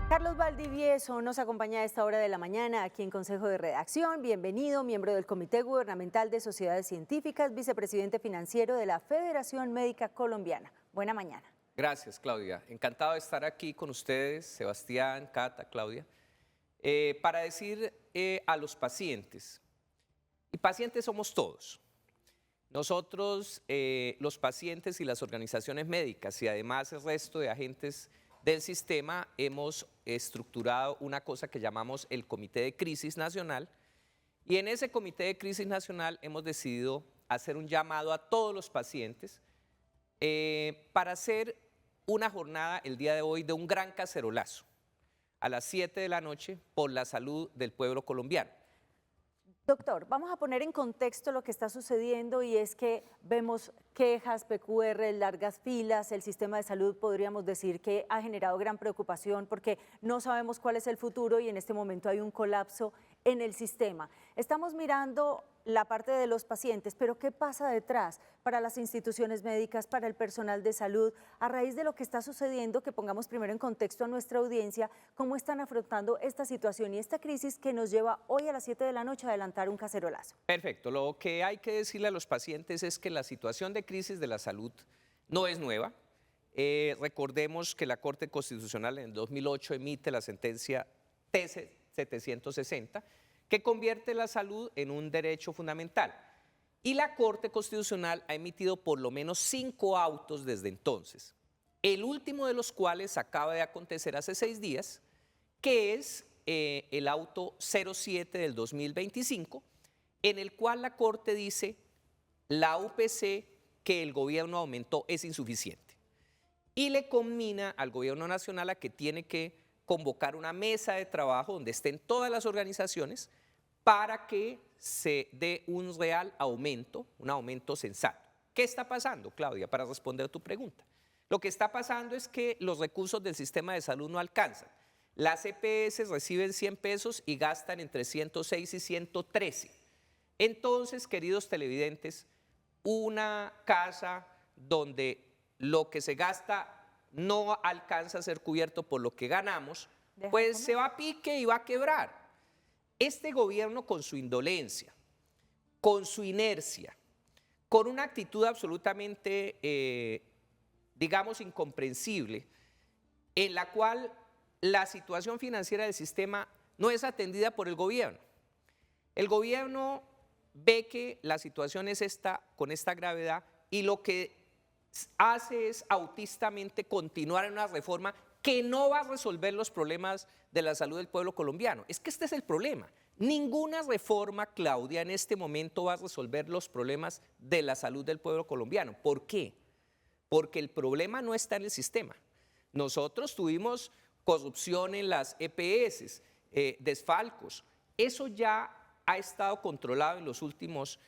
Carlos Valdivieso nos acompaña a esta hora de la mañana aquí en Consejo de Redacción. Bienvenido, miembro del Comité Gubernamental de Sociedades Científicas, vicepresidente financiero de la Federación Médica Colombiana. Buena mañana. Gracias, Claudia. Encantado de estar aquí con ustedes, Sebastián, Cata, Claudia, para decir a los pacientes, y pacientes somos todos. Nosotros, los pacientes y las organizaciones médicas y además el resto de agentes del sistema hemos estructurado una cosa que llamamos el Comité de Crisis Nacional, y en ese Comité de Crisis Nacional hemos decidido hacer un llamado a todos los pacientes para hacer una jornada el día de hoy de un gran cacerolazo a las 7 de la noche por la salud del pueblo colombiano. Doctor, vamos a poner en contexto lo que está sucediendo y es que vemos quejas, PQR, largas filas, el sistema de salud podríamos decir que ha generado gran preocupación porque no sabemos cuál es el futuro y en este momento hay un colapso en el sistema. Estamos mirando la parte de los pacientes, pero ¿qué pasa detrás para las instituciones médicas, para el personal de salud? A raíz de lo que está sucediendo, que pongamos primero en contexto a nuestra audiencia, ¿cómo están afrontando esta situación y esta crisis que nos lleva hoy a las 7 de la noche a adelantar un cacerolazo? Perfecto, lo que hay que decirle a los pacientes es que la situación de crisis de la salud no es nueva. Recordemos que la Corte Constitucional en el 2008 emite la sentencia TC 760, que convierte la salud en un derecho fundamental. Y la Corte Constitucional ha emitido por lo menos 5 autos desde entonces, el último de los cuales acaba de acontecer hace 6 días, que es el auto 07 del 2025, en el cual la Corte dice la UPC que el gobierno aumentó es insuficiente y le conmina al gobierno nacional a que tiene que convocar una mesa de trabajo donde estén todas las organizaciones para que se dé un real aumento, un aumento sensato. ¿Qué está pasando, Claudia, para responder a tu pregunta? Lo que está pasando es que los recursos del sistema de salud no alcanzan. Las EPS reciben 100 pesos y gastan entre 106 y 113. Entonces, queridos televidentes, una casa donde lo que se gasta no alcanza a ser cubierto por lo que ganamos, pues se va a pique y va a quebrar. Este gobierno, con su indolencia, con su inercia, con una actitud absolutamente, digamos, incomprensible, en la cual la situación financiera del sistema no es atendida por el gobierno. El gobierno ve que la situación es esta, con esta gravedad, y lo que hace es autistamente continuar en una reforma que no va a resolver los problemas de la salud del pueblo colombiano. Es que este es el problema. Ninguna reforma, Claudia, en este momento va a resolver los problemas de la salud del pueblo colombiano. ¿Por qué? Porque el problema no está en el sistema. Nosotros tuvimos corrupción en las EPS, desfalcos. Eso ya ha estado controlado en los últimos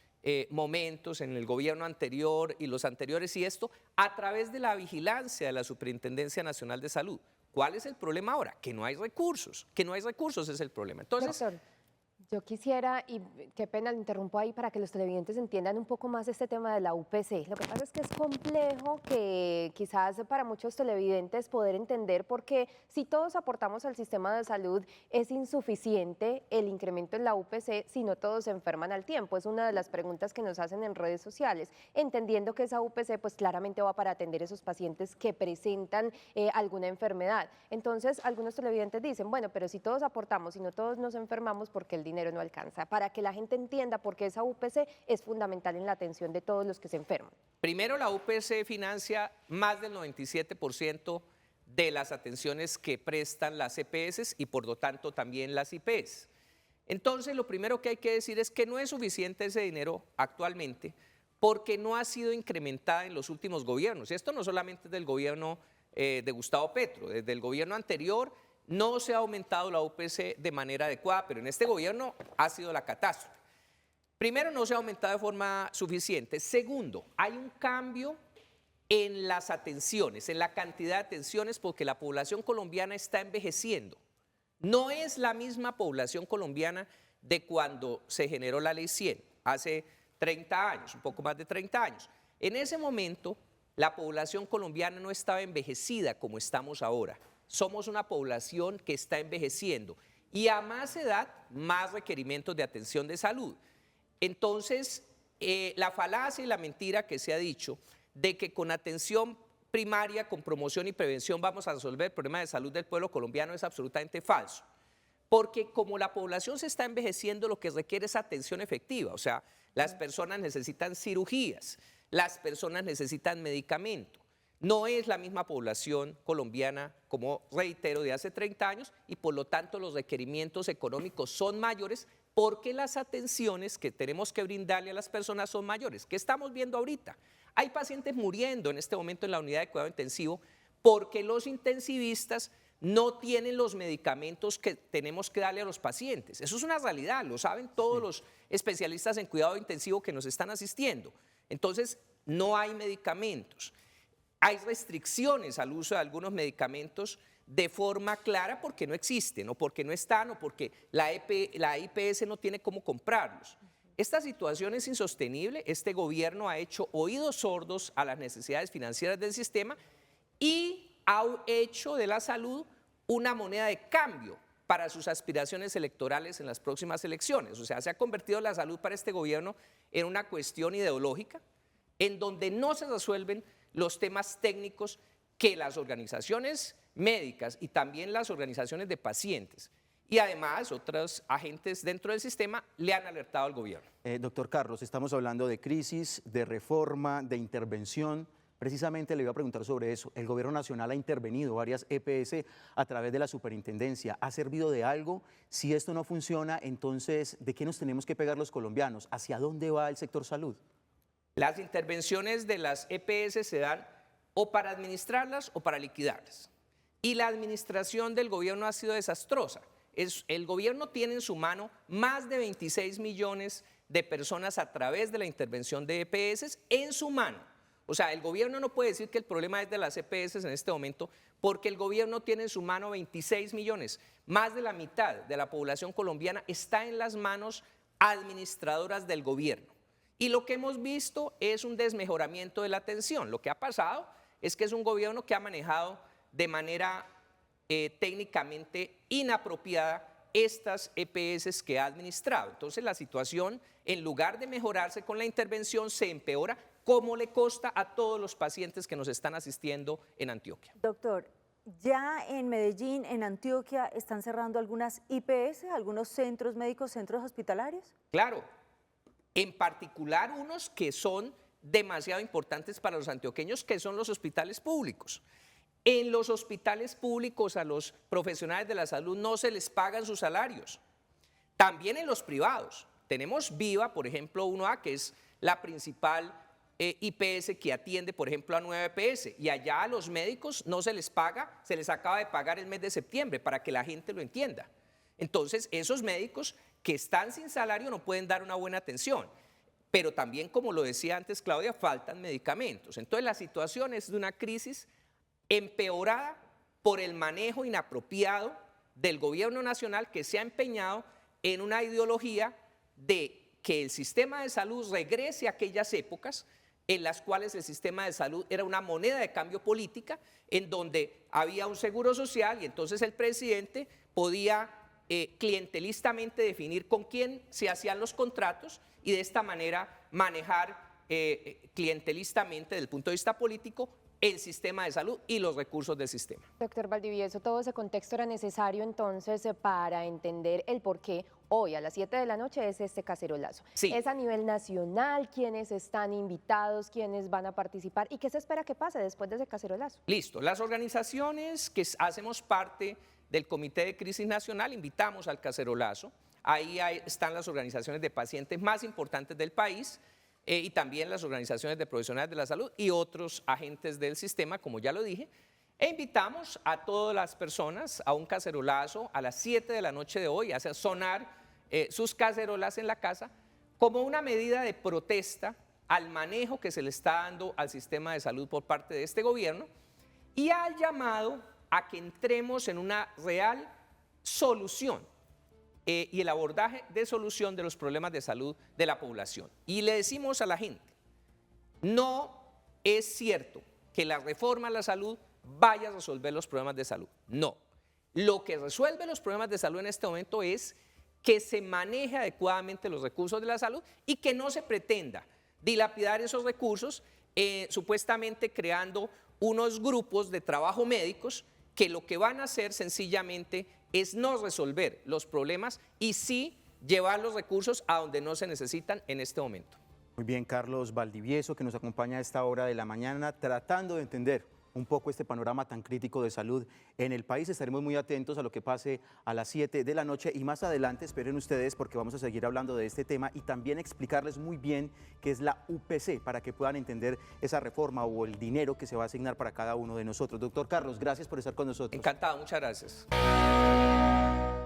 momentos, en el gobierno anterior y los anteriores, y esto a través de la vigilancia de la Superintendencia Nacional de Salud. ¿Cuál es el problema ahora? Que no hay recursos, es el problema. Entonces, Doctor, yo quisiera, y qué pena, le interrumpo ahí para que los televidentes entiendan un poco más este tema de la UPC. Lo que pasa es que es complejo que quizás para muchos televidentes poder entender por qué si todos aportamos al sistema de salud es insuficiente el incremento en la UPC si no todos se enferman al tiempo. Es una de las preguntas que nos hacen en redes sociales, entendiendo que esa UPC pues claramente va para atender esos pacientes que presentan alguna enfermedad. Entonces algunos televidentes dicen, bueno, pero si todos aportamos y no todos nos enfermamos, ¿por qué el dinero no alcanza? Para que la gente entienda por qué esa UPC es fundamental en la atención de todos los que se enferman. Primero, la UPC financia más del 97% de las atenciones que prestan las EPS y por lo tanto también las IPS. Entonces, lo primero que hay que decir es que no es suficiente ese dinero actualmente porque no ha sido incrementada en los últimos gobiernos. Y esto no solamente es del gobierno de Gustavo Petro, desde el gobierno anterior no se ha aumentado la UPC de manera adecuada, pero en este gobierno ha sido la catástrofe. Primero, no se ha aumentado de forma suficiente. Segundo, hay un cambio en las atenciones, en la cantidad de atenciones, porque la población colombiana está envejeciendo. No es la misma población colombiana de cuando se generó la Ley 100, hace 30 años, un poco más de 30 años. En ese momento, la población colombiana no estaba envejecida como estamos ahora. somos una población que está envejeciendo y a más edad, más requerimientos de atención de salud. Entonces, la falacia y la mentira que se ha dicho de que con atención primaria, con promoción y prevención vamos a resolver el problema de salud del pueblo colombiano es absolutamente falso. Porque como la población se está envejeciendo, lo que requiere es atención efectiva. O sea, las personas necesitan cirugías, las personas necesitan medicamento. No es la misma población colombiana, como reitero, de hace 30 años y por lo tanto los requerimientos económicos son mayores porque las atenciones que tenemos que brindarle a las personas son mayores. ¿Qué estamos viendo ahorita? Hay pacientes muriendo en este momento en la unidad de cuidado intensivo porque los intensivistas no tienen los medicamentos que tenemos que darle a los pacientes. Eso es una realidad, lo saben todos los especialistas en cuidado intensivo que nos están asistiendo. Entonces, no hay medicamentos. Hay restricciones al uso de algunos medicamentos de forma clara porque no existen, o porque no están, o porque la IPS no tiene cómo comprarlos. Esta situación es insostenible. Este gobierno ha hecho oídos sordos a las necesidades financieras del sistema y ha hecho de la salud una moneda de cambio para sus aspiraciones electorales en las próximas elecciones. O sea, se ha convertido la salud para este gobierno en una cuestión ideológica, en donde no se resuelven los temas técnicos que las organizaciones médicas y también las organizaciones de pacientes y además otros agentes dentro del sistema le han alertado al gobierno. Doctor Carlos, estamos hablando de crisis, de reforma, de intervención. Precisamente le iba a preguntar sobre eso. El gobierno nacional ha intervenido varias EPS a través de la superintendencia. ¿Ha servido de algo? Si esto no funciona, entonces, ¿de qué nos tenemos que pegar los colombianos? ¿Hacia dónde va el sector salud? Las intervenciones de las EPS se dan o para administrarlas o para liquidarlas. Y la administración del gobierno ha sido desastrosa. El gobierno tiene en su mano más de 26 millones de personas a través de la intervención de EPS en su mano. O sea, el gobierno no puede decir que el problema es de las EPS en este momento porque el gobierno tiene en su mano 26 millones. Más de la mitad de la población colombiana está en las manos administradoras del gobierno. Y lo que hemos visto es un desmejoramiento de la atención. Lo que ha pasado es que es un gobierno que ha manejado de manera técnicamente inapropiada estas EPS que ha administrado. Entonces la situación, en lugar de mejorarse con la intervención, se empeora, como le consta a todos los pacientes que nos están asistiendo en Antioquia. Doctor, ya en Medellín, en Antioquia, ¿están cerrando algunas IPS, algunos centros médicos, centros hospitalarios? Claro, en particular unos que son demasiado importantes para los antioqueños, que son los hospitales públicos. En los hospitales públicos a los profesionales de la salud no se les pagan sus salarios. También en los privados. Tenemos Viva, por ejemplo, 1A, que es la principal IPS que atiende, por ejemplo, a 9 EPS. Y allá a los médicos no se les paga, se les acaba de pagar el mes de septiembre, para que la gente lo entienda. Entonces, esos médicos que están sin salario no pueden dar una buena atención. Pero también, como lo decía antes Claudia, faltan medicamentos. Entonces, la situación es de una crisis empeorada por el manejo inapropiado del gobierno nacional, que se ha empeñado en una ideología de que el sistema de salud regrese a aquellas épocas en las cuales el sistema de salud era una moneda de cambio política, en donde había un seguro social y entonces el presidente podía clientelistamente definir con quién se hacían los contratos y de esta manera manejar clientelistamente desde el punto de vista político el sistema de salud y los recursos del sistema. Doctor Valdivieso, todo ese contexto era necesario entonces para entender el por qué hoy a las 7 de la noche es este cacerolazo. Sí. Es a nivel nacional, quiénes están invitados, quiénes van a participar y qué se espera que pase después de ese cacerolazo. Listo, las organizaciones que hacemos parte del Comité de Crisis Nacional invitamos al cacerolazo. Ahí están las organizaciones de pacientes más importantes del país, y también las organizaciones de profesionales de la salud y otros agentes del sistema, como ya lo dije, e invitamos a todas las personas a un cacerolazo a las 7 de la noche de hoy, a hacer sonar sus cacerolas en la casa, como una medida de protesta al manejo que se le está dando al sistema de salud por parte de este gobierno y al llamado a que entremos en una real solución y el abordaje de solución de los problemas de salud de la población. Y le decimos a la gente, no es cierto que la reforma a la salud vaya a resolver los problemas de salud. No. Lo que resuelve los problemas de salud en este momento es que se maneje adecuadamente los recursos de la salud y que no se pretenda dilapidar esos recursos supuestamente creando unos grupos de trabajo médicos que lo que van a hacer sencillamente es no resolver los problemas y sí llevar los recursos a donde no se necesitan en este momento. Muy bien, Carlos Valdivieso, que nos acompaña a esta hora de la mañana, tratando de entender un poco este panorama tan crítico de salud en el país. Estaremos muy atentos a lo que pase a las 7 de la noche y más adelante esperen ustedes porque vamos a seguir hablando de este tema y también explicarles muy bien qué es la UPC para que puedan entender esa reforma o el dinero que se va a asignar para cada uno de nosotros. Doctor Carlos, gracias por estar con nosotros. Encantado, muchas gracias.